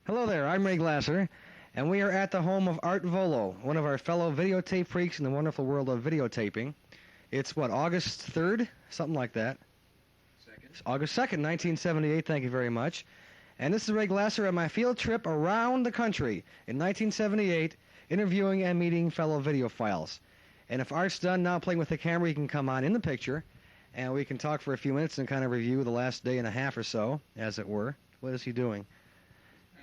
Hello there, I'm Ray Glasser, and we are at the home of Art Volo, one of our fellow videotape freaks in the wonderful world of videotaping. It's, what, August 3rd? Something like that. It's August 2nd, 1978, thank you very much. And this is Ray Glasser on my field trip around the country in 1978, interviewing and meeting fellow videophiles. And if Art's done now playing with the camera, he can come on in the picture, and we can talk for a few minutes and kind of review the last day and a half or so, as it were. What is he doing?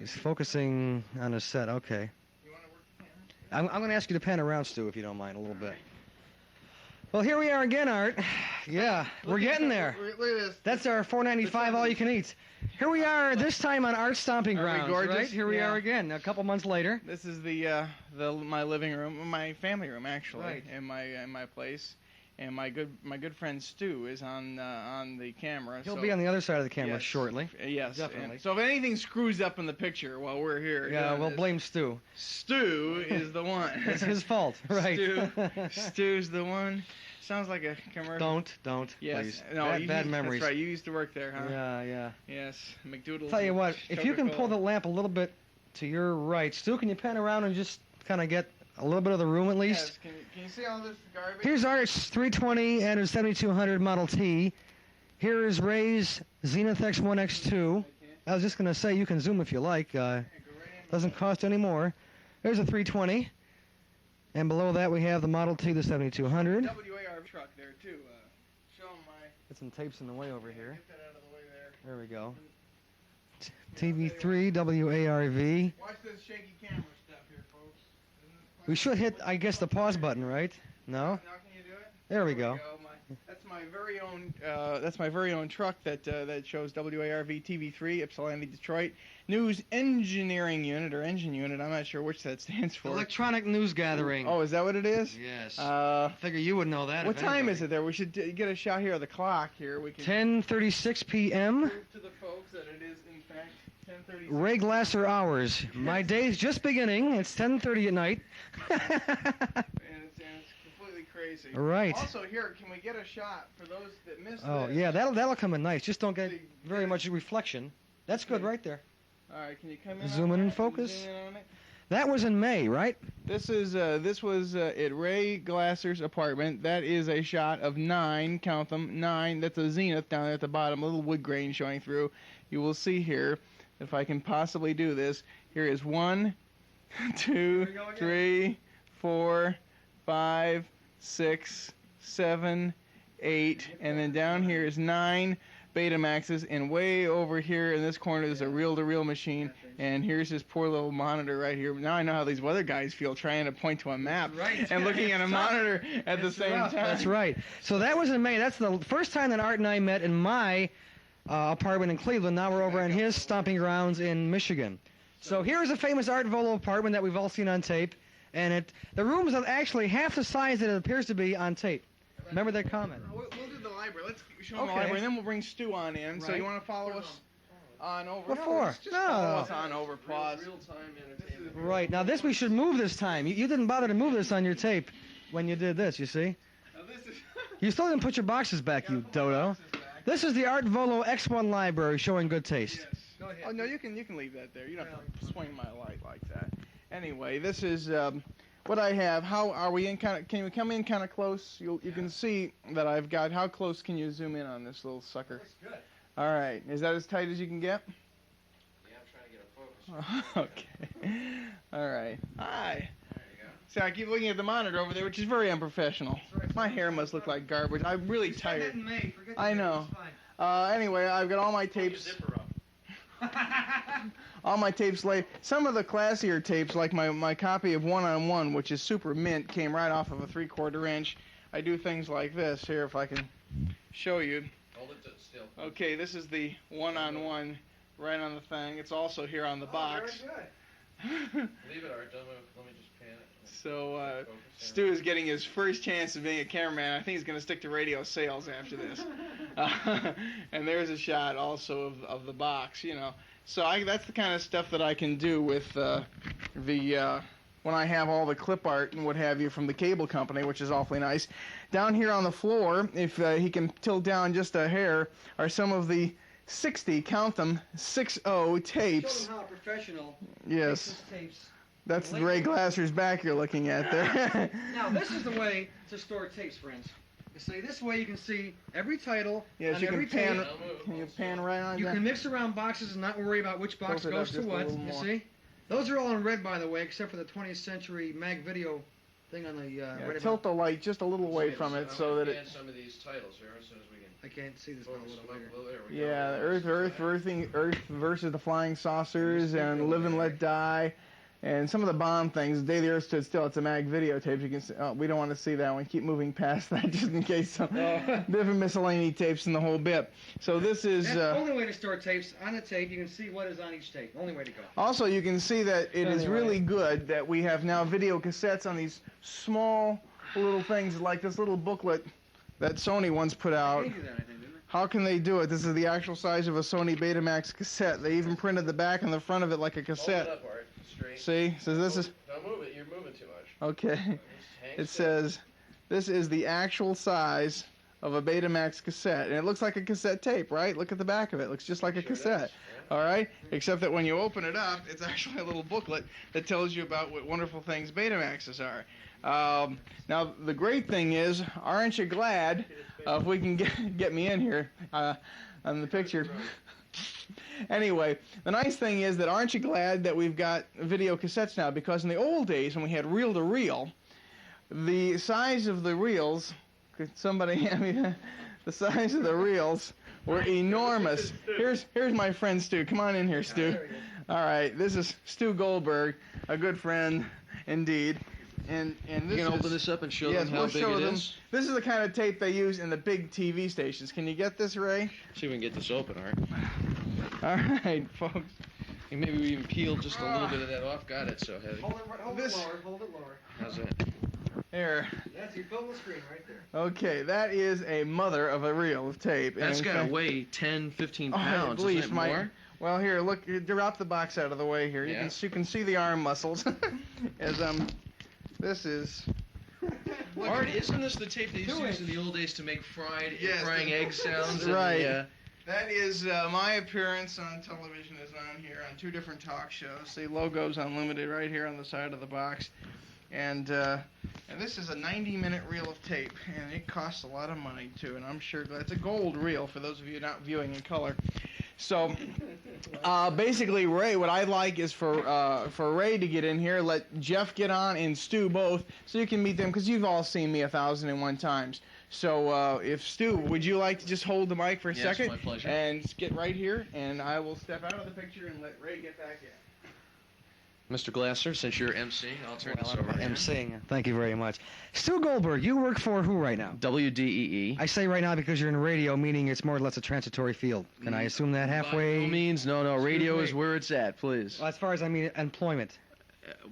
He's focusing on his set. Okay. You want to work the camera? I'm going to ask you to pan around, Stu, if you don't mind, a little bit. Well, here we are again, Art. Yeah, we're getting there. Look at this. That's our $4.95 all you can eat. Here we are, this time on Art's stomping grounds, right? Here we are again, a couple months later. This is my living room, my family room actually, Right. in my place. And my good friend Stu is on the camera. He'll be on the other side of the camera Yes. Shortly. Yes, Definitely. and so if anything screws up in the picture while we're here, Yeah, doing we'll this, blame Stu. Stu is the one. It's his fault, right? Stu's the one. Sounds like a commercial. Don't, Yes. please. No, Bad memories. That's right. You used to work there, huh? Yeah. Yes. McDoodle's. Tell you what, if you can pull the Coca-Cola. lamp a little bit to your right, Stu, can you pan around and just kind of get a little bit of the room at least? Yes. Can you see all this garbage? Here's Art's 320 and his 7200 Model T. Here is Ray's Zenith X1X2. I was just going to say, you can zoom if you like. Doesn't cost any more. There's a 320. And below that we have the Model T, the 7200. WAR truck there too. Show them my. Got some tapes in the way over here. Get that out of the way there. There we go. TV3, WARV. Watch this shaky camera stuff here, folks. We should hit, I guess, the pause button, right? No? Now can you do it? There we go. That's my very own. That's my very own truck that shows WARV TV3 Ypsilanti Detroit News Engineering Unit or Engine Unit. I'm not sure which that stands for. Electronic News Gathering. Oh, is that what it is? Yes. Uh, Figure you would know that. what time is it there? We should get a shot here of the clock here. We can 10:36 p.m. prove to the folks that it is in fact 10:36. Ray Glasser hours. My day's just beginning. It's 10:30 at night. And it's completely crazy. Right. Also, here, can we get a shot for those that missed Oh this? yeah, that'll come in nice. Just don't get very much reflection. That's good right there. All right, can you come in? Zoom on in and that? focus. Zoom in on it? That was in May, right? This was at Ray Glasser's apartment. That is a shot of 9. Count them, 9. That's a zenith down at the bottom, a little wood grain showing through. You will see here, if I can possibly do this. Here is 1, 2, 3, 4, 5, 6, 7, 8, and then down here is 9 Betamaxes, and way over here in this corner there's a reel-to-reel machine, and here's his poor little monitor right here. Now I know how these weather guys feel trying to point to a map and looking at a monitor at the same time. That's right. So that was in May. That's the first time that Art and I met in my apartment in Cleveland. Now we're over in his stomping grounds in Michigan. So here's a famous Art Volo apartment that we've all seen on tape, and the room is actually half the size that it appears to be on tape. Remember that comment? We'll do the library. Let's show them the Okay. library, and then we'll bring Stu on in. So Right. you want to follow us on over? What for? Just No. follow us on over. Pause. Real-time entertainment. Right. Now this we should move this time. You didn't bother to move this on your tape when you did this, you see? Now this is. You still didn't put your boxes back, you dodo. This is the Art Volo X1 library showing good taste. Yes. Go ahead. Oh no, you can leave that there. You don't have to swing my light like that. Anyway, this is what I have. How are we in? Can we come in kind of close? You can see that I've got. How close can you zoom in on this little sucker? That's good. All right. Is that as tight as you can get? Yeah, I'm trying to get a focus. Okay. All right. Hi. There you go. See, I keep looking at the monitor over there, which is very unprofessional. My hair must look like garbage. I'm really tired. I know. Anyway, I've got all my tapes. Zipper up. All my tapes laid. Some of the classier tapes, like my copy of One on One, which is super mint, came right off of a 3/4 inch. I do things like this here, if I can show you. Hold it still. Okay, this is the One on One, right on the thing. It's also here on the box. Leave it, Art. Let me just pan it. So Stu is getting his first chance of being a cameraman. I think he's going to stick to radio sales after this. And there's a shot also of the box, you know. So that's the kind of stuff that I can do with when I have all the clip art and what have you from the cable company, which is awfully nice. Down here on the floor, if he can tilt down just a hair, are some of the 60, count them, 60 tapes. Show them how a professional Yes. makes his tapes. That's Ray Glasser's back you're looking at there. Now, this is the way to store tapes, friends. You see, this way you can see every title Yes, on you every can pan. tape. Can you pan right on You that? can mix around boxes and not worry about which box Tilt it up goes to just a what. little You more. see? Those are all in red, by the way, except for the 20th century mag video thing on the Yeah, right tilt above. the light just a little away from it so that it. Some of these titles here as soon as we can. I can't see this one a Focus little them later. up a little. There we go. Yeah, Earth versus the Flying Saucers, and Live and Let Die, and some of the Bond things. The Day the Earth Stood Still. It's a mag videotape. You can see. Oh, we don't want to see that one. Keep moving past that just in case some different miscellaneous tapes and the whole bit. So this is. That's the only way to store tapes. On the tape, you can see what is on each tape. Only way to go. Also, you can see that it is Anyway. really good that we have now video cassettes on these small little things like this little booklet that Sony once put out. They do that, I think, didn't they? How can they do it? This is the actual size of a Sony Betamax cassette. They even printed the back and the front of it like a Hold it cassette. up, Art. Straight. See? So this is Don't move it. You're moving too much. okay. Just hang It still. says this is the actual size of a Betamax cassette, and it looks like a cassette tape, right? Look at the back of it. It looks just like a Sure does, cassette. yeah. All right, except that when you open it up, it's actually a little booklet that tells you about what wonderful things Betamaxes are. Now, the great thing is, aren't you glad, if we can get me in here on the picture. Anyway, the nice thing is that aren't you glad that we've got video cassettes now? Because in the old days, when we had reel-to-reel, the size of the reels, could somebody hand me the size of the reels were enormous. Here's my friend Stu. Come on in here, Stu. All right, this is Stu Goldberg, a good friend indeed. And this You can is, open this up and show yes, them how we'll big show it them. is. This is the kind of tape they use in the big TV stations. Can you get this, Ray? See if we can get this open, Art. All right, folks. And maybe we even peel just a little bit of that off. God, it's so heavy. Hold This- it lower, hold it lower. How's that? Here. That's your fill the screen right there. Okay, that is a mother of a reel of tape. That's And in got to fact- weigh 10, 15 Oh, pounds. please, Isn't it my- more? Well, here, look. You drop the box out of the way here. Yeah. You can see the arm muscles. As this is. Look, Art, isn't this the tape they used to Do use it. in the old days to make Yes, frying the- egg sounds? Right. And, That is my appearance on television is on here on 2 different talk shows. See, Logos Unlimited right here on the side of the box. And this is a 90-minute reel of tape, and it costs a lot of money too. And I'm sure it's a gold reel for those of you not viewing in color. So basically, Ray, what I'd like is for Ray to get in here, let Jeff get on, and Stu both, so you can meet them because you've all seen me 1,001 times. So if Stu, would you like to just hold the mic for a Yes, second? my pleasure. And get right here, and I will step out of the picture and let Ray get back in. Mr. Glasser, since you're emceeing, I'll turn this over to him. emceeing. Thank you very much. Stu Goldberg, you work for who right now? WDEE. I say right now because you're in radio, meaning it's more or less a transitory field. Can I assume that By halfway? no means, no. Radio me. is where it's at, please. Well, as far as I mean employment,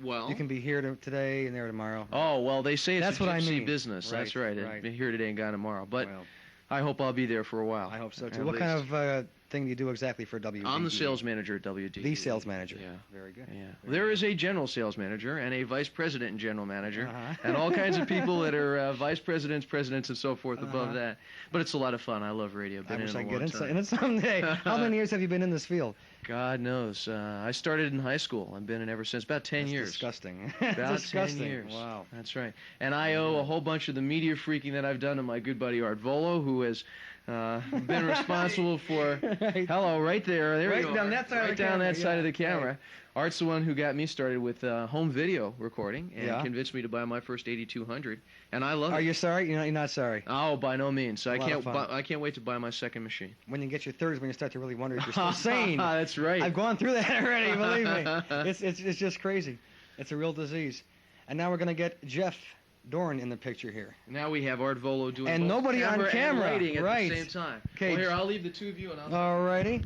Well. you can be here today and there tomorrow. Oh, well, they say it's That's a what I gypsy mean. business. That's right. Right. It'd be here today and gone tomorrow. But Well, I hope I'll be there for a while. I hope so too. At What kind least. of thing do you do exactly for WD? I'm the sales manager at WDEE. The sales manager. Yeah. Very good. Yeah. There is a general sales manager and a vice president and general manager. Uh-huh. And all kinds of people that are vice presidents, presidents, and so forth above Uh-huh. that. But it's a lot of fun. I love radio. I Been in wish it I a could long get time. in it someday. How many years have you been in this field? God knows. I started in high school. I've been in ever since. About 10 That's years. disgusting. About disgusting. 10 years. Wow. That's right. And I owe a whole bunch of the media freaking that I've done to my good buddy Art Volo, who has been responsible for... Right. Hello, right there. There Right you down are. that side of right the down camera, that side of the yeah. camera. Right. Art's the one who got me started with home video recording and Yeah. convinced me to buy my first 8200, and I love Are it. you sorry? You're not sorry. Oh, by no means. I A lot can't. of fun. I can't wait to buy my second machine. When you get your thirds, when you start to really wonder if you're still sane. That's right. I've gone through that already. Believe me, it's just crazy. It's a real disease. And now we're gonna get Jeff Dorn in the picture here. Now we have Art Volo doing And both nobody on camera and camera, lighting at right. the same time. Okay. Well, here, I'll leave the two of you, and I'll. Alrighty,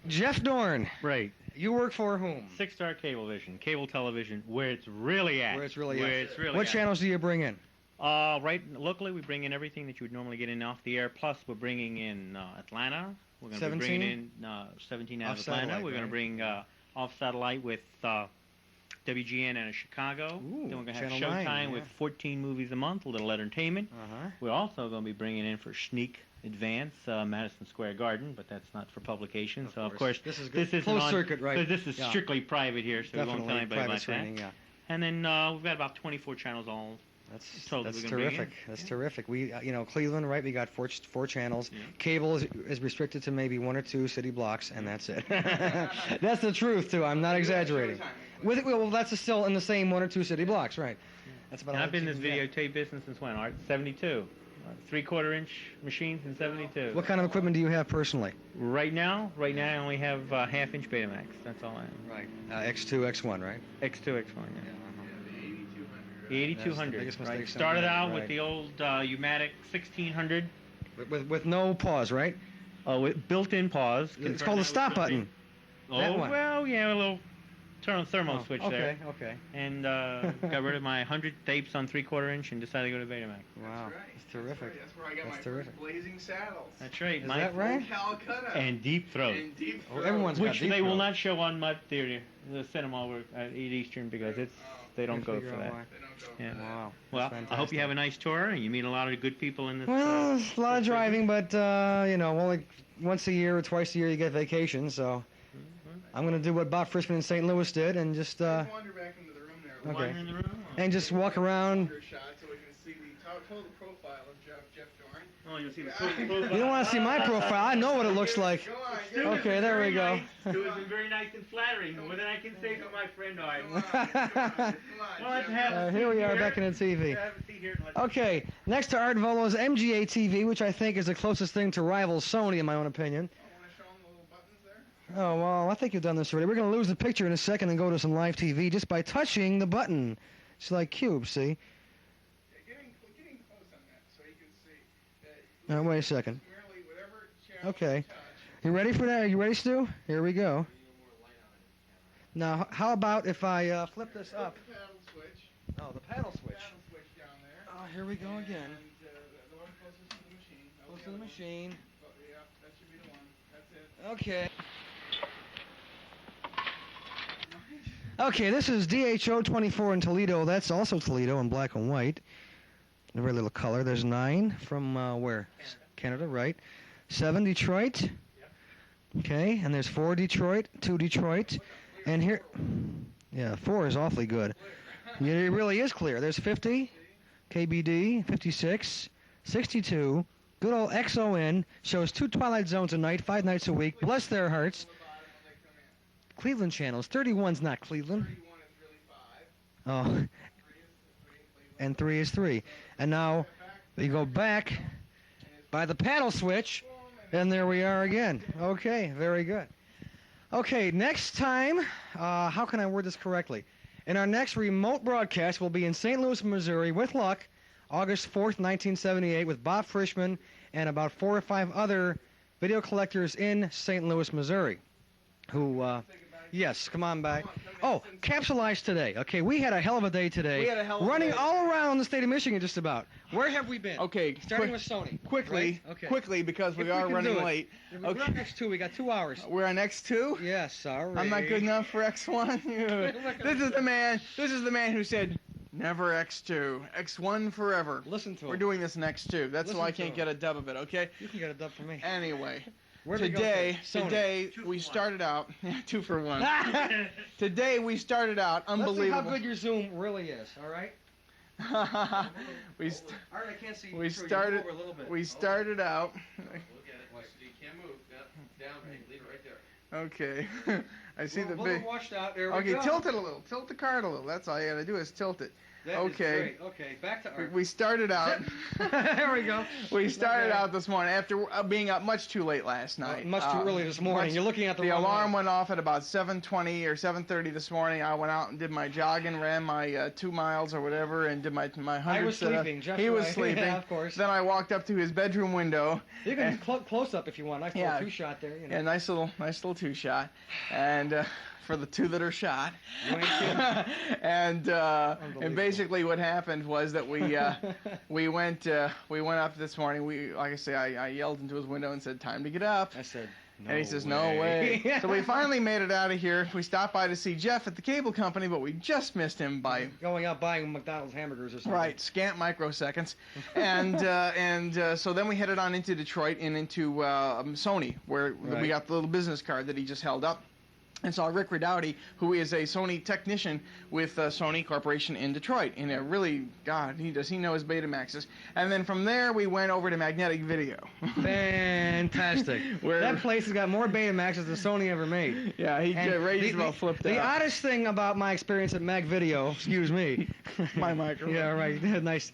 Jeff Dorn. Right. You work for whom? 6-star Cablevision, cable television, where it's really at. Where it's really Where at. it's really What at. channels do you bring in? Right, locally we bring in everything that you would normally get in off the air. Plus, we're bringing in Atlanta. We're going to be 17? bringing in 17 out Off of Atlanta. satellite, We're going right. to bring off satellite with WGN out of Chicago. Ooh, then we're going to have Channel 9, Showtime with yeah. 14 movies a month, a little entertainment. Uh-huh. We're also going to be bringing in for Sneak Advance, Madison Square Garden, but that's not for publication. So of course this is good. this is Closed circuit, right? So this is Yeah. strictly private here, so we won't Definitely tell anybody private about screening. that. Yeah. And then we've got about 24 channels all. That's Totally that's gonna be terrific. in. That's Yeah. terrific. We Cleveland, right? We got four channels. Yeah. Cable is restricted to maybe 1 or 2 city blocks, and that's it. That's the truth too. I'm not exaggerating. Well, that's still in the same 1 or 2 city blocks, right? That's about. And all I've been in you this can get. videotape business since when? Art 72. 3/4 inch machines in 72. What kind of equipment do you have personally? Right now I only have half-inch Betamax. That's all I have. Right. X2, X1, right? X2, X1. Yeah. The That's the 8200. biggest Right. mistakes Started I've out made, with right. the old Umatic 1600. With no pause, right? With built-in pause. It's called a stop button. Oh, That one. well, yeah, a little thermal switch there. Okay. And got rid of my 100 tapes on 3/4 inch and decided to go to Betamax. Wow, that's terrific. That's where I got That's my terrific. first blazing saddles. That's right. Is my that right? Calcutta. And Deep Throat. And deep Oh, throat. everyone's got Which deep they will throat. not show on Mud Theater, the cinema over at Eastern, because they don't Can't go figure for out that. why. They don't go. Yeah. Wow. Well, that's I hope you fantastic. have a nice tour and you meet a lot of good people in this. Well, it's a lot of this driving, but only once a year or twice a year you get vacation. So I'm gonna do what Bob Frischman in St. Louis did, and just Let's wander back into the room there. Okay. Wander in the room? and just walk around. Shot so we can see the total profile of Jeff Dorn. Oh, you'll see the You don't want to see my profile. I know what it looks like. Go on, get it. Okay, there we go. It was very nice and flattering. More than I can say for my friend Art. Come on, come on, Well, let's Jeff. have a Here we seat are here. back in the TV. Have a seat here and let's- Okay, next to Art Volo's MGA TV, which I think is the closest thing to rival Sony in my own opinion. I want to show them the little buttons there. Oh, well, I think you've done this already. We're going to lose the picture in a second and go to some live TV just by touching the button. It's like cubes, see? Yeah, getting close on that so you can see that Wait a second. merely whatever channel Okay. you touch. You ready for that? Are you ready, Stu? Here we go. Now, how about if I flip this up? The paddle switch. Oh, the paddle switch. Paddle switch down there. Oh, here we go again. And the one closest to the machine. Close to the machine. Yeah, that should be the one. That's it. Okay. Okay, this is DHO 24 in Toledo. That's also Toledo in black and white. Very little color. There's 9 from where? Canada, right. 7 Detroit. Okay, and there's 4 Detroit, 2 Detroit. And here, yeah, 4 is awfully good. Yeah, it really is clear. There's 50, KBD, 56, 62. Good old XON shows 2 twilight zones a night, 5 nights a week. Bless their hearts. Cleveland channels. 31's not Cleveland. 31 is really 5. Oh, 3 is 3 and 3 is 3. And now we go back by the paddle switch, and there we are again. Okay, very good. Okay, next time, how can I word this correctly? In our next remote broadcast, we'll be in St. Louis, Missouri, with luck, August 4th, 1978, with Bob Frischman and about 4 or 5 other video collectors in St. Louis, Missouri, who, yes, come on back. Oh, capsulized today. Okay, we had a hell of a day today. We had a hell of a running day. all around the state of Michigan, just about. Where have we been? Okay, Starting with Sony. quickly, right? Okay. quickly, because If we we are can running do it. late. We're Okay. on X2. We got 2 hours. We're on X2. Yes, sorry. I'm not good enough for X1. This is the man. This is the man who said, "Never X2, X1 forever." Listen to We're him. doing this in X2. That's Listen why I to can't him. get a dub of it. Okay. You can get a dub for me. Anyway, Where did we go today first? Sony. we started out 2 for 1. Today we started out Let's see how unbelievable. good your Zoom really is. All right. we st- All right, I can't see. we Sure, you started go over a little bit. we started out. Look at it. You can't move. Down, leave it right there. Okay. I see the Well, big. washed out. There we Okay, go. tilt it a little. Tilt the card a little. That's all you gotta do is tilt it. That is okay. great. Okay, back to art. We started out. there we go. We started Okay. out this morning after being up much too late last night. Much too early this morning. much- You're looking at the The wrong alarm one. went off at about 7:20 or 7:30 this morning. I went out and did my jogging, ran my 2 miles or whatever, and did my 100 I was sit-ups. sleeping. Just He was right. sleeping. Yeah, of course. Then I walked up to his bedroom window. You can and- close up if you want. I saw Yeah. a 2-shot there. You know. Yeah, nice little 2-shot, and for the 2 that are shot. You ain't kidding. and basically what happened was that we went up this morning. Like I say, I yelled into his window and said, "Time to get up." I said, And he says, no way. So we finally made it out of here. We stopped by to see Jeff at the cable company, but we just missed him by Going out buying McDonald's hamburgers or something. right, scant microseconds. And so then we headed on into Detroit and into Sony, where we Right. got the little business card that he just held up. And saw Rick Redowdy, who is a Sony technician with Sony Corporation in Detroit. And it really, God, he knows Betamaxes. And then from there, we went over to Magnetic Video. Fantastic. Where- That place has got more Betamaxes than Sony ever made. Yeah, he And Ray the- just about flipped The out. oddest thing about my experience at Mag Video, excuse me. My microphone. Yeah, right. Nice.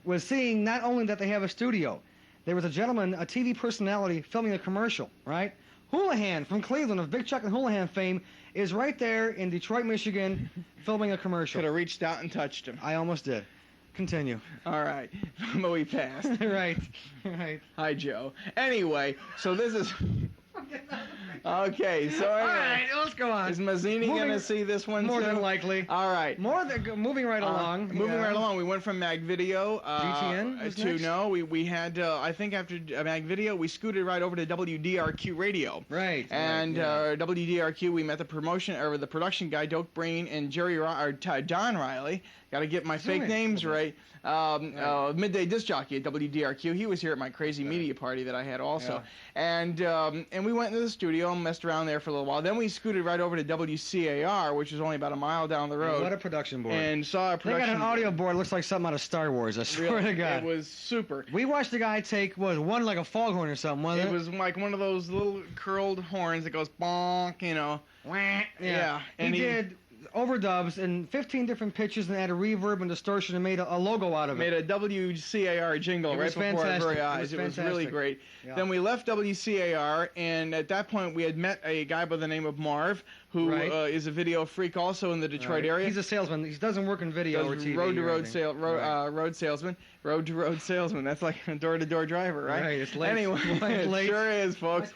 Was seeing not only that they have a studio, there was a gentleman, a TV personality, filming a commercial, right? Houlihan from Cleveland of Big Chuck and Houlihan fame is right there in Detroit, Michigan, filming a commercial. Could have reached out and touched him. I almost did. Continue. All right, but we passed. Right. Right. Hi, Joe. Anyway, so this is okay. So All anyway, right, let's go on. is Mazzini Moving- gonna see this one More too? than likely. All right. Moving right along. Moving yeah. right along, we went from Mag Video GTN was to next? no, we had I think after Mag Video we scooted right over to WDRQ Radio. Right. And right, yeah. WDRQ, we met the production guy, Doak Breen, and Don Riley. Got to get my Zoom fake in. names right. Midday disc jockey at WDRQ. He was here at my crazy media party that I had also. And we went into the studio and messed around there for a little while. Then we scooted right over to WCAR, which is only about a mile down the road. What a production board. And saw a They production. got an audio board that looks like something out of Star Wars, I swear Really, to God. It was super. We watched the guy take, one like a foghorn or something, wasn't It was like one of those little curled horns that goes bonk, you know. Yeah. Yeah, and he he- did overdubs in 15 different pitches and added reverb and distortion and made a logo out of it. Made a WCAR jingle It right was before our fantastic. very eyes. It It was was really fantastic. great. Yeah. Then we left WCAR, and at that point we had met a guy by the name of Marv, who Right. is a video freak also in the Detroit area. He's a salesman. He doesn't work in video or Does TV. road to or road anything. sale, road salesman, road to road salesman. That's like a door to door driver, right? Right, it's late. Anyway, It's it late. sure is, folks.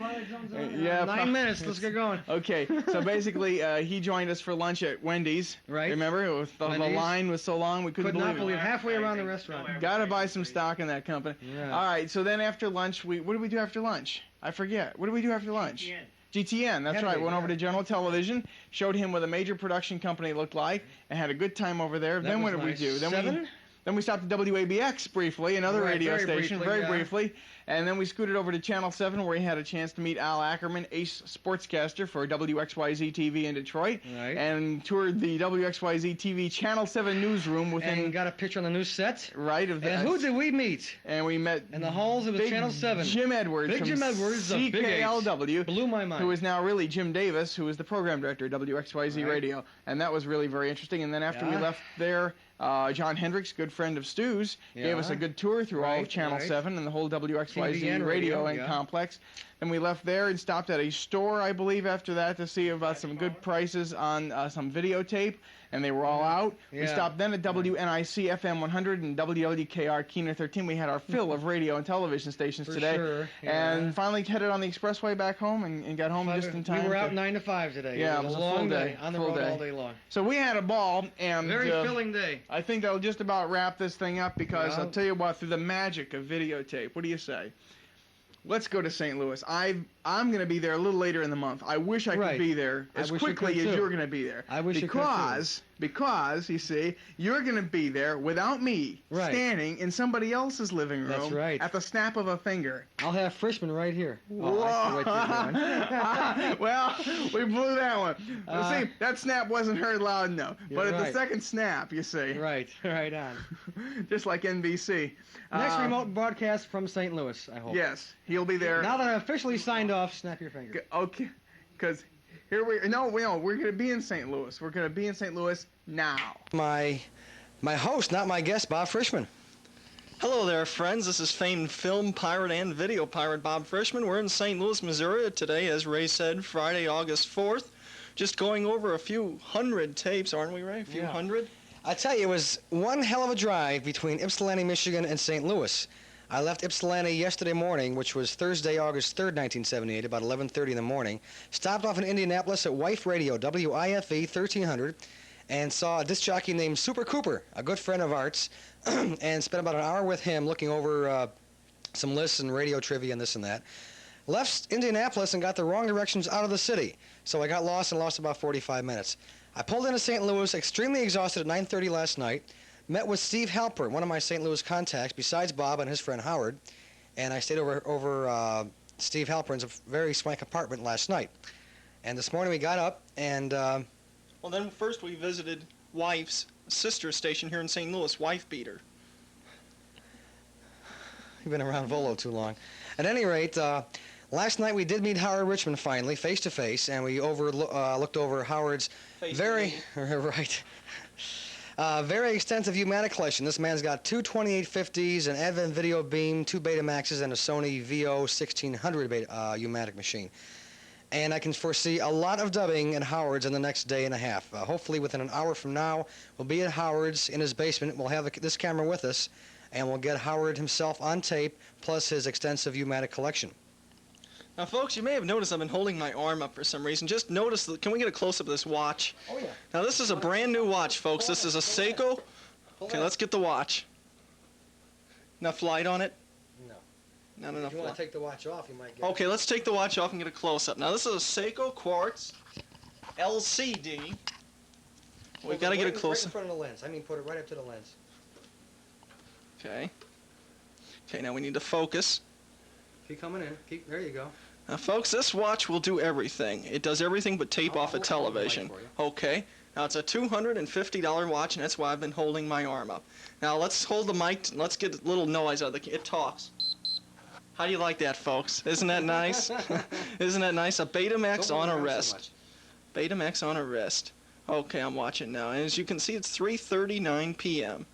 Yeah, 9 minutes. Let's get going. Okay, so basically, he joined us for lunch at Wendy's. Right. Remember, it was the Wendy's. line was so long we couldn't Could not believe believe it. halfway around the restaurant. Gotta buy some stock in that company. Yeah. All right, so then after lunch, what did we do after lunch? I forget. What did we do after lunch? GTN, that's Had to right. be, Went yeah. over to General Television, showed him what a major production company looked like, and had a good time over there. That Then what was did nice. we do? Then Seven? Then we stopped at WABX briefly, another Right, radio very station, briefly, very yeah. briefly. And then we scooted over to Channel 7, where we had a chance to meet Al Ackerman, ace sportscaster for WXYZ TV in Detroit, Right. and toured the WXYZ TV Channel 7 newsroom within And got a picture on the new set. right of that. And who did we meet? And we met In the halls of Big Channel 7. Jim Edwards Big from Jim Edwards, the Big Eight. CKLW, Blew my mind. who is now really Jim Davis, who is the program director at WXYZ Right. Radio. And that was really very interesting. And then after we Yeah. left there, John Hendricks, good friend of Stu's, gave us Yeah. a good tour through all of Right, Channel right. 7 and the whole WXYZ TV and radio radio, and yeah. complex. Then we left there and stopped at a store, I believe, after that to see about some good prices on some videotape, and they were all out. We Yeah. stopped then at WNIC FM 100 and WLDKR Keener 13. We had our fill of radio and television stations For today. sure, yeah. And finally headed on the expressway back home and got home just in time. We were out to- 9 to 5 today. Yeah, it was a full long day, On the full road day. all day long. So we had a ball, and Very filling day. I think that'll just about wrap this thing up because Yeah. I'll tell you what, through the magic of videotape, what do you say? Let's go to St. Louis. I'm going to be there a little later in the month. I wish I Right. could be there I as wish you quickly could, as too. you're going to be there. I wish you could, too. Because you see, you're going to be there without me Right. standing in somebody else's living room That's right. at the snap of a finger. I'll have Frischman right here. Oh, I see what you're doing. Well, we blew that one. Uh, see, that snap wasn't heard loud enough. You're But at the right. second snap, you see, Right on. just like NBC. Next remote broadcast from St. Louis, I hope. Yes, he'll be there. Now that I'm officially signed off, snap your finger. Okay, because here we're going to be in St. Louis. We're going to be in St. Louis now. My host, not my guest, Bob Frischman. Hello there, friends. This is famed film pirate and video pirate Bob Frischman. We're in St. Louis, Missouri today, as Ray said, Friday, August 4th. Just going over a few hundred tapes, aren't we, Ray? A few Yeah. hundred? I tell you, it was one hell of a drive between Ypsilanti, Michigan, and St. Louis. I left Ypsilanti yesterday morning, which was Thursday, August 3rd, 1978, about 11:30 in the morning. Stopped off in Indianapolis at Wife Radio, WIFE 1300, and saw a disc jockey named Super Cooper, a good friend of Art's, and spent about an hour with him looking over some lists and radio trivia and this and that. left Indianapolis and got the wrong directions out of the city. So I got lost and lost about 45 minutes. I pulled into St. Louis extremely exhausted at 9:30 last night. Met with Steve Halpern, one of my St. Louis contacts, besides Bob and his friend Howard. And I stayed over Steve Halpern's very swank apartment last night. And this morning we got up and... Well, then first we visited Wife's sister station here in St. Louis, Wife Beater. You've been around Volo too long. At any rate, last night we did meet Howard Richmond finally, face to face, and we looked over Howard's very very extensive U-matic collection. This man's got two 2850s, an Advent Video Beam, two Betamaxes, and a Sony VO 1600 U-matic machine. And I can foresee a lot of dubbing at Howard's in the next day and a half. Hopefully within an hour from now, we'll be at Howard's in his basement. We'll have this camera with us, and we'll get Howard himself on tape, plus his extensive U-matic collection. Now, folks, you may have noticed I've been holding my arm up for some reason. Just notice, can we get a close-up of this watch? Oh, yeah. Now, this is a brand new watch, folks. This is a Seiko. Okay, let's get the watch. Enough light on it? No. Not enough If you want light. to take the watch off, you might get... Okay, let's take the watch off and get a close-up. Now, this is a Seiko Quartz LCD. We've got to get a Right close-up. in front of the lens. I mean, put it right up to the lens. Okay. Okay, now we need to focus. Keep coming in. There you go. Now, folks, this watch will do everything. It does everything but tape off a I'll hold the mic television. for you. Okay. Now, it's a $250 watch, and that's why I've been holding my arm up. Now, let's hold the mic. Let's get a little noise out of it talks. How do you like that, folks? Isn't that nice? Isn't that nice? A Betamax Don't on a move around so wrist. much. Betamax on a wrist. Okay, I'm watching now. And as you can see, it's 3:39 p.m.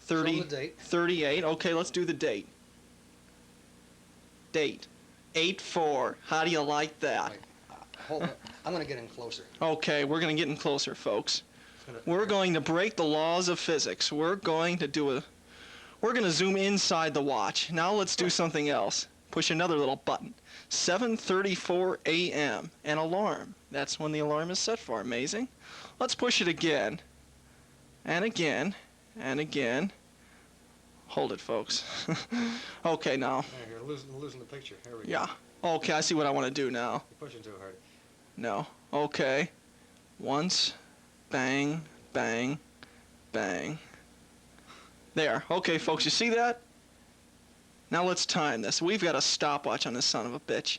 Show 'em the date. 38. Okay, let's do the date. Date. 8/4. How do you like that? Wait, hold on. I'm going to get in closer. Okay, we're going to get in closer, folks. It's gonna- We're going to break the laws of physics. We're going to zoom inside the watch. Now let's do something else. Push another little button. 7:34 a.m. An alarm. That's when the alarm is set for. Amazing. Let's push it again. And again. And again. Hold it, folks. Okay, now. There, you're losing the picture. Here we go. Yeah. Okay, I see what I want to do now. You're pushing too hard. No. Okay. Once. Bang. Bang. Bang. There. Okay, folks, you see that? Now let's time this. We've got a stopwatch on this son of a bitch.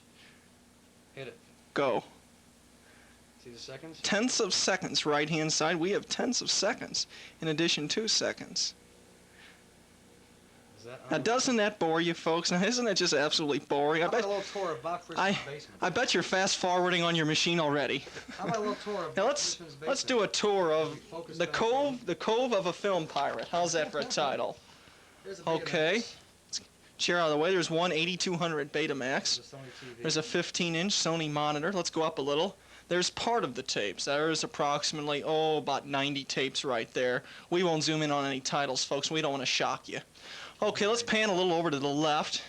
Hit it. Go. See the seconds? Tenths of seconds, right-hand side. We have tenths of seconds in addition to seconds. Is that Now, on? doesn't that bore you, folks? Now, isn't that just absolutely boring? How about a little tour of Bob Frischman's basement? I bet you're fast-forwarding on your machine already. How about a little tour of Now, Bob let's Frischman's basement? let's do a tour of Focus the back on. cove of a film pirate. How's that for a title? There's a Okay. Betamax. Chair out of the way. There's one 8200 Betamax. There's a Sony TV. There's a 15-inch Sony monitor. Let's go up a little. There's part of the tapes. There's approximately, about 90 tapes right there. We won't zoom in on any titles, folks. We don't want to shock you. Okay, let's pan a little over to the left.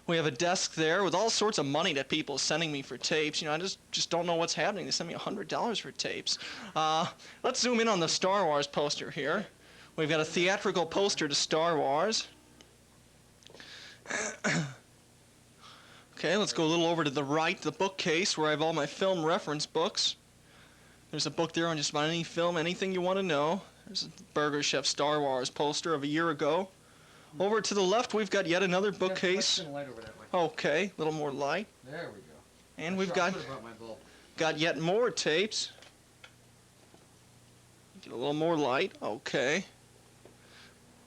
We have a desk there with all sorts of money that people are sending me for tapes. You know, I just don't know what's happening. They send me $100 for tapes. Let's zoom in on the Star Wars poster here. We've got a theatrical poster to Star Wars. Okay, let's go a little over to the right, the bookcase where I have all my film reference books. There's a book there on just about any film, anything you want to know. There's a Burger Chef Star Wars poster of a year ago. Over to the left, we've got yet another bookcase. Yeah, light over that way. Okay, a little more light. There we go. And we've I got should've brought my bulb. yet more tapes. Get a little more light. Okay.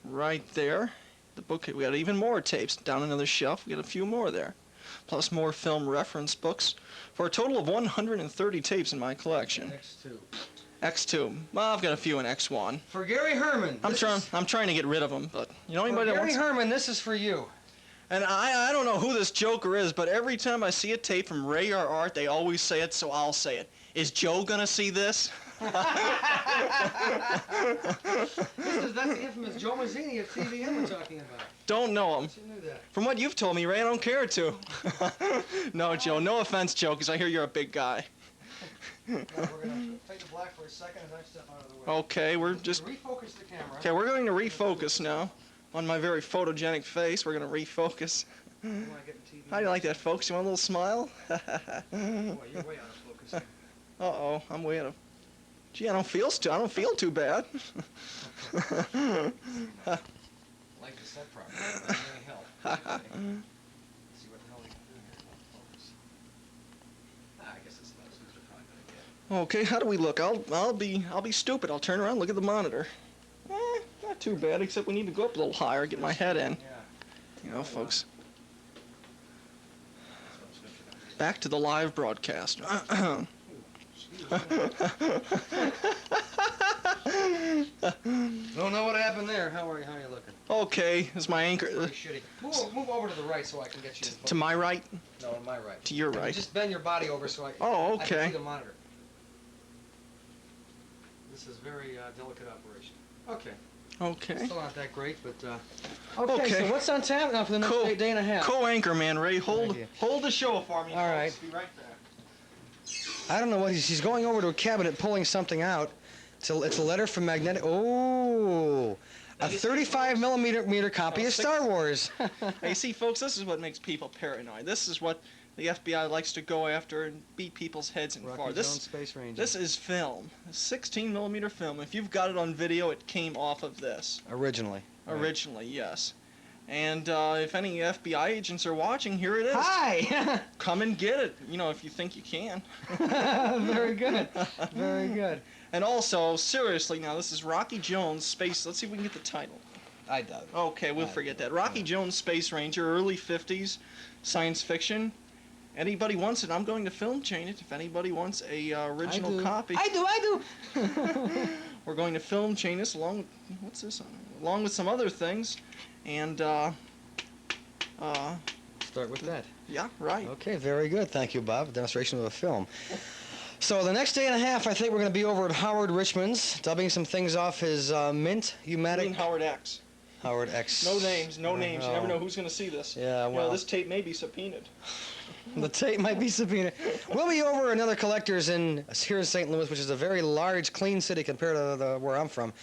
Right there. The book, we got even more tapes down another shelf. We got a few more there. Plus more film reference books for a total of 130 tapes in my collection. X2. X2. Well, I've got a few in X1. For Gary Herman. I'm trying to get rid of them, but you know anybody For that Gary wants. Herman, this is for you. And I don't know who this joker is, but every time I see a tape from Ray or Art, they always say it, so I'll say it. Is Joe gonna see this? That's the infamous Joe Mazzini at TVM we're talking about. Don't know him. You knew that. From what you've told me, Ray, I don't care to. No, Joe. No offense, Joe, because I hear you're a big guy. Now we're going to take the black for a second as I step out of the way. Okay, we're just. Refocus the camera. Okay, we're going to refocus now. On my very photogenic face, we're going to refocus. How do you like that, folks? You want a little smile? Boy, you're way out of focus. Uh-oh, I'm way out of... Gee, I don't feel too bad. Like the set properly. That may help. See what the hell we can do here. Focus. I guess it's about as good as we're probably gonna get. Okay, how do we look? I'll be stupid. I'll turn around, look at the monitor. Not too bad, except we need to go up a little higher, get my head in. Yeah. You know, folks. Back to the live broadcast. Don't know what happened there. How are you looking? Okay, is my anchor Pretty shitty. Move over to the right so I can get you in to my right? No, to my right. To your right. Just bend your body over so I Oh, I can okay. see the monitor. This is very delicate operation. Okay. Okay. Still not that great, but Okay. So what's on tap now for the next Cool. day and a half? Co-anchor man, Ray, hold Thank the show for me. All right. Folks. Be right back. I don't know what he's going over to a cabinet, pulling something out. It's a letter from Magnetic. Oh, a 35 millimeter copy of Star Wars. Now, you see, folks, this is what makes people paranoid. This is what the FBI likes to go after and beat people's heads in for. Rocky This Jones Space Ranger. This is film, 16 millimeter film. If you've got it on video, it came off of this. Originally. Originally, yes. And if any FBI agents are watching, here it is. Hi. Come and get it. You know, if you think you can. Very good. Very good. And also, seriously, now this is Rocky Jones Space. Let's see if we can get the title. I doubt it. Okay, we'll forget that. Rocky Jones Space Ranger, early 50s, science fiction. Anybody wants it, I'm going to film chain it. If anybody wants a original copy, I do. we're going to film chain this along with, what's this? Along with some other things. And, Start with that. yeah, right. Okay, very good. Thank you, Bob. A demonstration of a film. So the next day and a half, I think we're going to be over at Howard Richmond's, dubbing some things off his Mint I mean U-matic. Howard X. Howard X. No names, no names. You never Oh. know who's going to see this. Yeah, You know, well, this tape may be subpoenaed. the tape might be subpoenaed. We'll be over at another collector's here in St. Louis, which is a very large, clean city compared to where I'm from.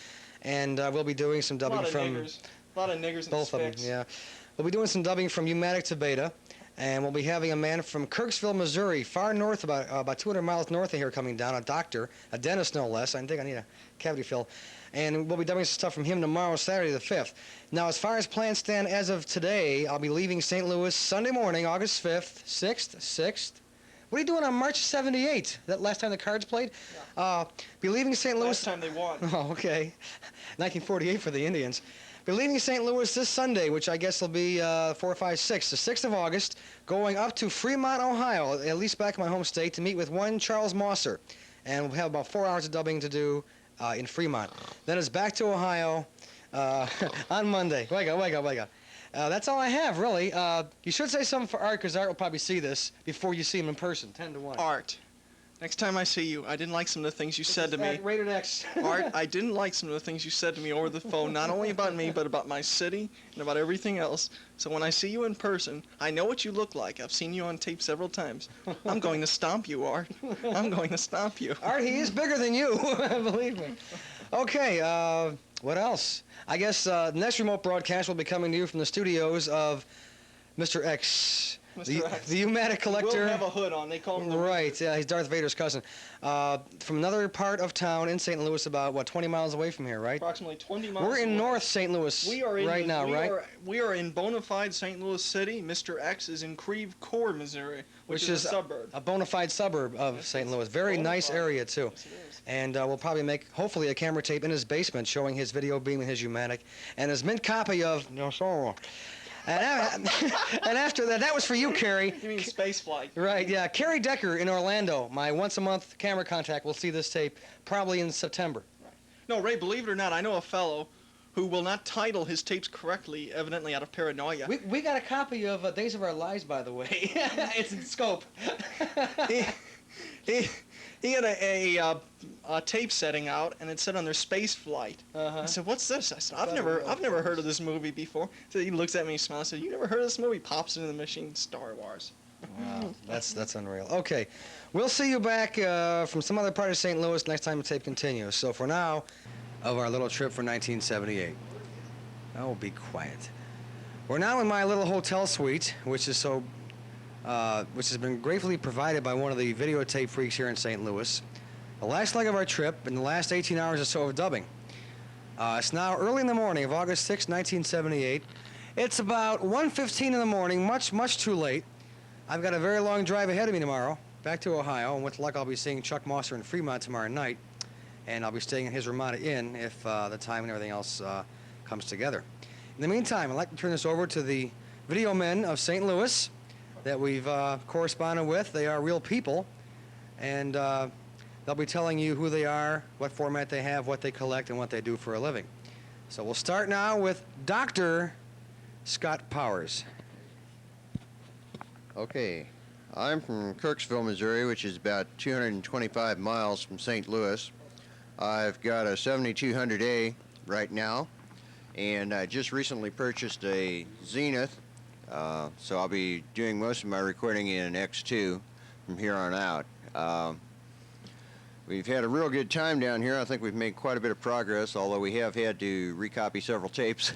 And we'll be doing some A dubbing lot of from niggers. A lot of niggers and both of them. spicks. Yeah, we'll be doing some dubbing from U-matic to Beta. And we'll be having a man from Kirksville, Missouri, far north, about 200 miles north of here, coming down, a doctor, a dentist no less. I think I need a cavity fill. And we'll be dubbing some stuff from him tomorrow, Saturday the 5th. Now, as far as plans stand as of today, I'll be leaving St. Louis Sunday morning, August 5th, 6th. What are you doing on March 78? That last time the Cards played? Be leaving St. Louis. Last time they won. Oh, okay. 1948 for the Indians. Be leaving St. Louis this Sunday, which I guess will be 4, 5, 6, the 6th of August, going up to Fremont, Ohio, at least back in my home state, to meet with one Charles Mosser. And we'll have about 4 hours of dubbing to do in Fremont. Then it's back to Ohio on Monday. Wake up. That's all I have, really. You should say something for Art, because Art will probably see this before you see him in person, 10 to 1. Art. Next time I see you, I didn't like some of the things you said to me. Rated X. Art, I didn't like some of the things you said to me over the phone, not only about me, but about my city and about everything else. So when I see you in person, I know what you look like. I've seen you on tape several times. I'm going to stomp you, Art. I'm going to stomp you. Art, he is bigger than you, believe me. Okay, what else? I guess the next remote broadcast will be coming to you from the studios of Mr. X. Mr. X. The U-matic collector. Will have a hood on. They call him the Right, yeah, he's Darth Vader's cousin. From another part of town in St. Louis, about, 20 miles away from here, right? approximately 20 miles We're in away. North St. Louis We are in right now, right? We are in bona fide St. Louis City. Mr. X is in Creve Coeur, Missouri, which is a suburb. A bona fide suburb of St. Louis. Very Bona nice fide. area, too. Yes, it is. And we'll probably make, hopefully, a camera tape in his basement showing his video beam and his U-matic and his mint copy of No Sorrow. And after that was for you, Carrie. You mean space flight? Right, yeah. Carrie Decker in Orlando, my once-a-month camera contact, will see this tape probably in September. No, Ray, believe it or not, I know a fellow who will not title his tapes correctly, evidently out of paranoia. We got a copy of Days of Our Lives, by the way. It's in scope. He had a tape setting out, and it said on their space flight. Uh-huh. I said, "What's this?" I said, "I've never heard of this movie before." So he looks at me, smiles, said, "You never heard of this movie?" Pops into the machine, Star Wars. Wow, that's unreal. Okay, we'll see you back from some other part of St. Louis next time the tape continues. So for now, of our little trip for 1978. Oh, be quiet. We're now in my little hotel suite, which has been gratefully provided by one of the videotape freaks here in St. Louis. The last leg of our trip and the last 18 hours or so of dubbing. It's now early in the morning of August 6, 1978. It's about 1:15 in the morning, much, much too late. I've got a very long drive ahead of me tomorrow, back to Ohio, and with luck I'll be seeing Chuck Mosser in Fremont tomorrow night, and I'll be staying in his Ramada Inn if the time and everything else comes together. In the meantime, I'd like to turn this over to the video men of St. Louis that we've corresponded with. They are real people, and they'll be telling you who they are, what format they have, what they collect, and what they do for a living. So we'll start now with Dr. Scott Powers. Okay, I'm from Kirksville, Missouri, which is about 225 miles from St. Louis. I've got a 7200A right now, and I just recently purchased a Zenith, so I'll be doing most of my recording in X2 from here on out. We've had a real good time down here. I think we've made quite a bit of progress, although we have had to recopy several tapes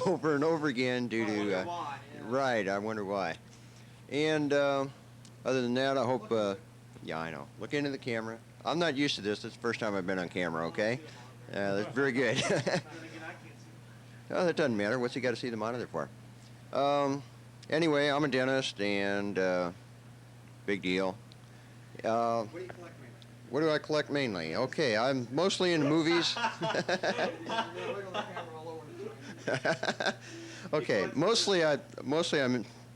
over and over again due to... why, yeah. Right, I wonder why. And other than that, I hope... yeah, I know. Look into the camera. I'm not used to this. It's the first time I've been on camera, okay? That's very good. Oh, that doesn't matter. What's he got to see the monitor for? Anyway, I'm a dentist, and big deal. What do you collect, man? What do I collect mainly? Okay, I'm mostly into movies. Okay, mostly I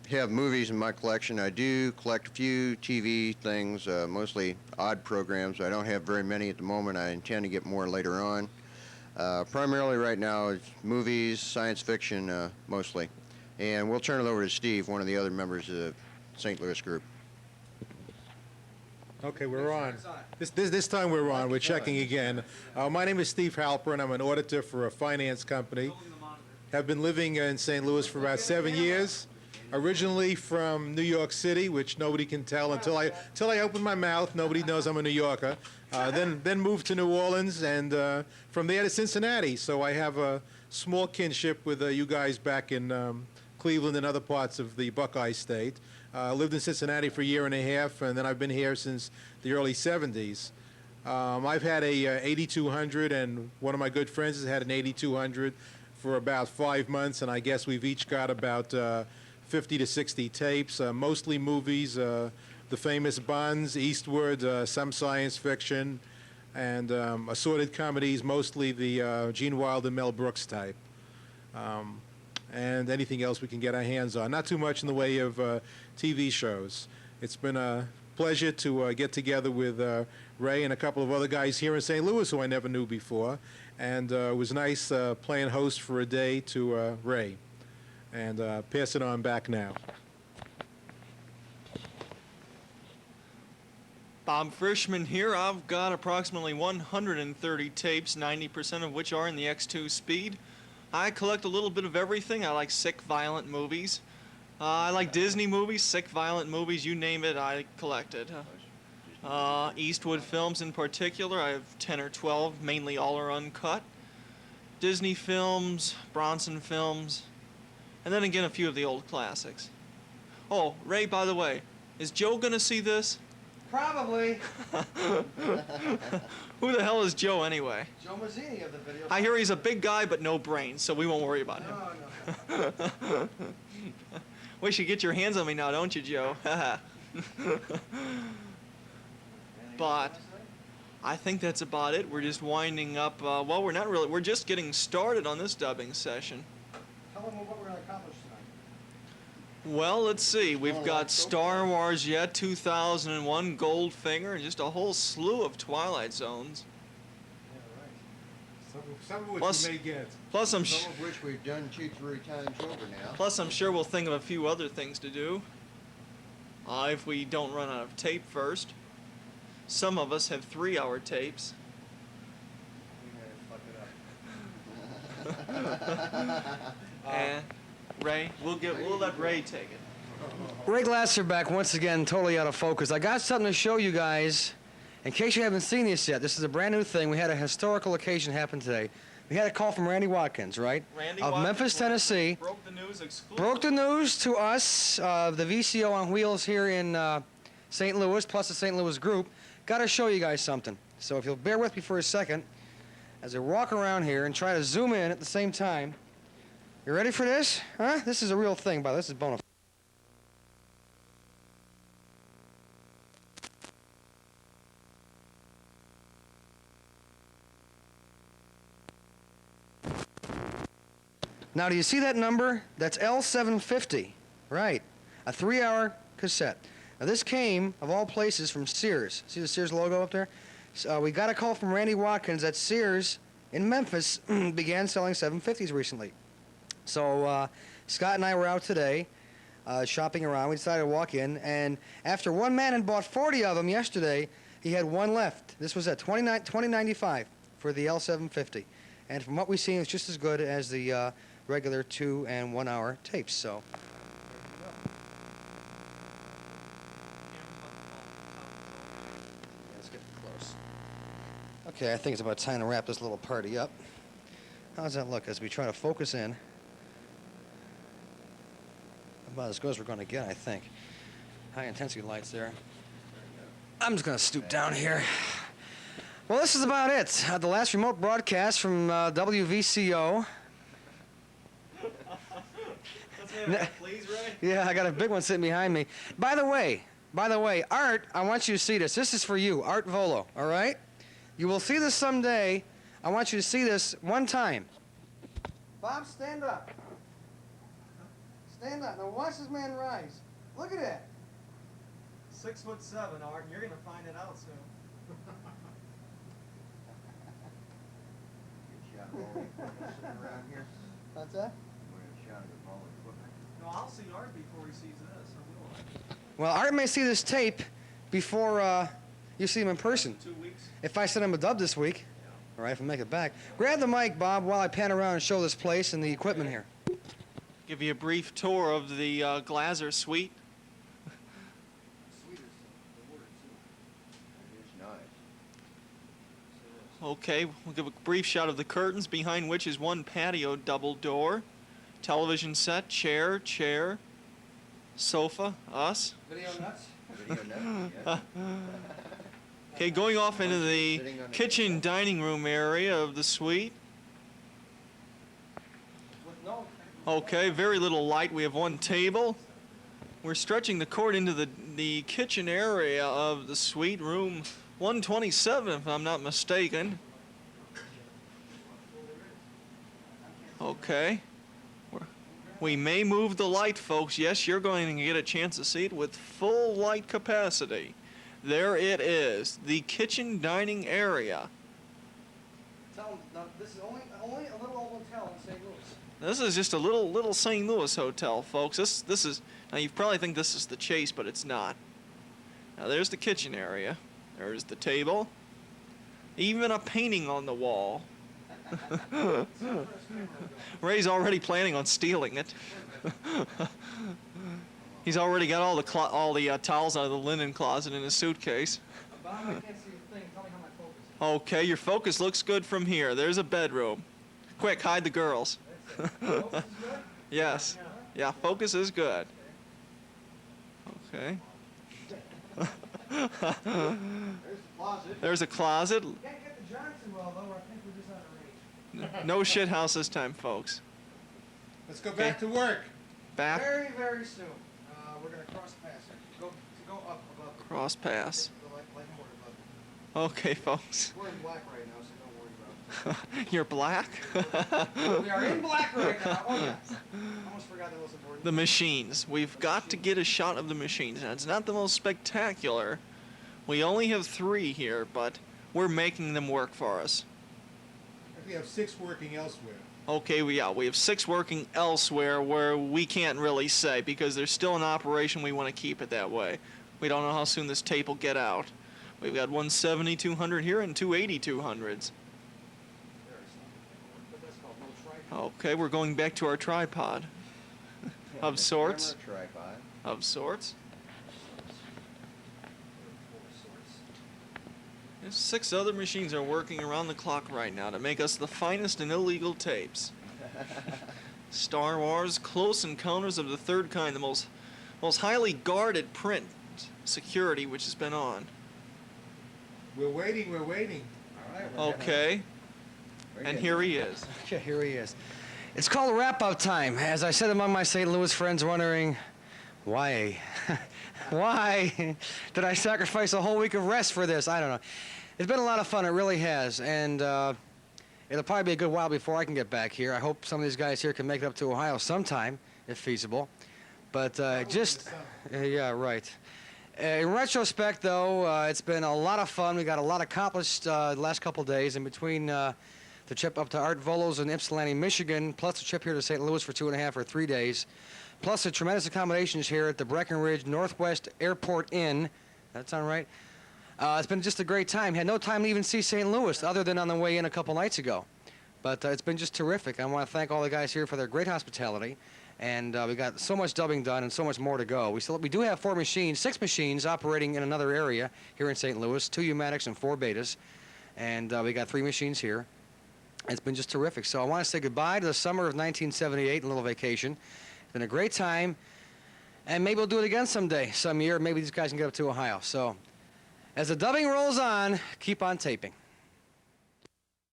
have movies in my collection. I do collect a few TV things, mostly odd programs. I don't have very many at the moment. I intend to get more later on. Primarily right now, it's movies, science fiction, mostly. And we'll turn it over to Steve, one of the other members of the St. Louis group. Okay, we're on. This time we're on. We're checking again. My name is Steve Halpern. I'm an auditor for a finance company. Have been living in St. Louis for about 7 years. Originally from New York City, which nobody can tell until I open my mouth. Nobody knows I'm a New Yorker. Then moved to New Orleans, and from there to Cincinnati. So I have a small kinship with you guys back in Cleveland and other parts of the Buckeye State. Lived in Cincinnati for a year and a half, and then I've been here since the early 70s. I've had a 8200, and one of my good friends has had an 8200 for about 5 months, and I guess we've each got about 50 to 60 tapes, mostly movies, the famous Bonds, Eastward, some science fiction, and assorted comedies, mostly the Gene Wilder, Mel Brooks type. And anything else we can get our hands on. Not too much in the way of TV shows. It's been a pleasure to get together with Ray and a couple of other guys here in St. Louis who I never knew before. And it was nice playing host for a day to Ray. And pass it on back now. Bob Frischman here. I've got approximately 130 tapes, 90% of which are in the X2 speed. I collect a little bit of everything. I like sick, violent movies. I like Disney movies, sick, violent movies, you name it, I collect it. Eastwood films in particular, I have 10 or 12, mainly all are uncut. Disney films, Bronson films, and then again a few of the old classics. Oh, Ray, by the way, is Joe gonna see this? Probably. Who the hell is Joe anyway? Joe Mazzini of the video. I hear he's a big guy but no brains, so we won't worry about him. No. Wish you get your hands on me now, don't you, Joe? But I think that's about it. We're just winding up. Well, we're not really. We're just getting started on this dubbing session. Tell them what we're going to accomplish tonight. Well, let's see. We've got Star Wars yet, 2001, Goldfinger, and just a whole slew of Twilight Zones. Yeah, right. Some of which Plus- you may get. Plus, I'm Some of which we've done 2-3 times over now. Plus, I'm sure we'll think of a few other things to do. If we don't run out of tape first. Some of us have 3-hour tapes. And Ray, we'll let Ray take it. Ray Glasser back once again, totally out of focus. I got something to show you guys. In case you haven't seen this yet, this is a brand new thing. We had a historical occasion happen today. We had a call from Randy Watkins, right? Randy of Watkins Memphis, Tennessee. broke the news exclusively. Broke the news to us, the VCO on Wheels here in St. Louis, plus the St. Louis group. Got to show you guys something. So if you'll bear with me for a second, as I walk around here and try to zoom in at the same time. You ready for this? Huh? This is a real thing, by the way. This is bona fide. Now, do you see that number? That's L750. Right. A 3-hour cassette. Now, this came, of all places, from Sears. See the Sears logo up there? So, we got a call from Randy Watkins that Sears in Memphis began selling 750s recently. So, Scott and I were out today shopping around. We decided to walk in, and after one man had bought 40 of them yesterday, he had one left. This was at $20.95 for the L750. And from what we've seen, it's just as good as the regular 2- and 1-hour tapes. So. Let's get close. Okay, I think it's about time to wrap this little party up. How's that look as we try to focus in? About as good as we're going to get, I think. High intensity lights there. I'm just going to stoop down here. Well, this is about it. The last remote broadcast from WVCO. Please, Ray. Yeah, I got a big one sitting behind me. By the way, Art, I want you to see this. This is for you, Art Volo, all right? You will see this someday. I want you to see this one time. Bob, stand up. Stand up. Now watch this man rise. Look at that. 6'7", Art, and you're gonna find it out soon. What's that? No, I'll see Art before he sees this. I will. Well, Art may see this tape before you see him in person. 2 weeks. If I send him a dub this week, all right, if I make it back. Grab the mic, Bob, while I pan around and show this place and the equipment here. Give you a brief tour of the Glaser suite. Okay, we'll give a brief shot of the curtains, behind which is one patio double door, television set, chair, sofa, us. Video nuts? Okay, going off into the kitchen dining room area of the suite. Okay, very little light. We have one table. We're stretching the cord into the kitchen area of the suite, room 127, if I'm not mistaken. Okay. We may move the light, folks. Yes, you're going to get a chance to see it with full light capacity. There it is, the kitchen dining area. Tell them, now, this is only a little old hotel in St. Louis. This is just a little St. Louis hotel, folks. This is, now you probably think this is the Chase, but it's not. Now there's the kitchen area. There's the table. Even a painting on the wall. Ray's already planning on stealing it. He's already got all the towels out of the linen closet in his suitcase. Bob, I can't see a thing. Tell me how my focus. Okay, your focus looks good from here. There's a bedroom. Quick, hide the girls. Focus is good? Yes. Yeah, focus is good. Okay. There's the closet. There's a closet. Can't get the John too well, though, or I think we're just out of range. No shit house this time, folks. Let's go back to work. Back, Very, very soon. We're going to cross pass here. Go up above. cross pass. The light board above. Okay, folks. We're in black right now, so don't worry about You're black? it. We are in black right now. Oh, yes. Almost forgot that was important. The machines. We've got to get a shot of the machines. Now, it's not the most spectacular. We only have 3 here, but we're making them work for us. We have 6 working elsewhere. Okay, we have 6 working elsewhere where we can't really say because there's still an operation. We want to keep it that way. We don't know how soon this tape will get out. We've got one 7200 here and 2 8200s. Okay, we're going back to our tripod. Of sorts. Tripod. Of sorts. 6 other machines are working around the clock right now to make us the finest in illegal tapes. Star Wars, Close Encounters of the Third Kind, the most highly guarded print security which has been on. We're waiting. All right. Okay. And here he is. Yeah, here he is. It's called wrap-up time. As I said among my St. Louis friends wondering, why? Why did I sacrifice a whole week of rest for this? I don't know. It's been a lot of fun. It really has. And it'll probably be a good while before I can get back here. I hope some of these guys here can make it up to Ohio sometime, if feasible. But yeah, right. In retrospect, though, it's been a lot of fun. We got a lot accomplished the last couple of days in between the trip up to Art Volo's in Ypsilanti, Michigan, plus the trip here to St. Louis for 2.5 or 3 days, plus the tremendous accommodations here at the Breckenridge Northwest Airport Inn. That sound right? It's been just a great time. Had no time to even see St. Louis other than on the way in a couple nights ago. But it's been just terrific. I want to thank all the guys here for their great hospitality. And we got so much dubbing done and so much more to go. We do have 6 machines operating in another area here in St. Louis, 2 Umatics and 4 Betas. And we got 3 machines here. It's been just terrific. So I want to say goodbye to the summer of 1978, a little vacation. It's been a great time. And maybe we'll do it again someday, some year. Maybe these guys can get up to Ohio. So as the dubbing rolls on, keep on taping.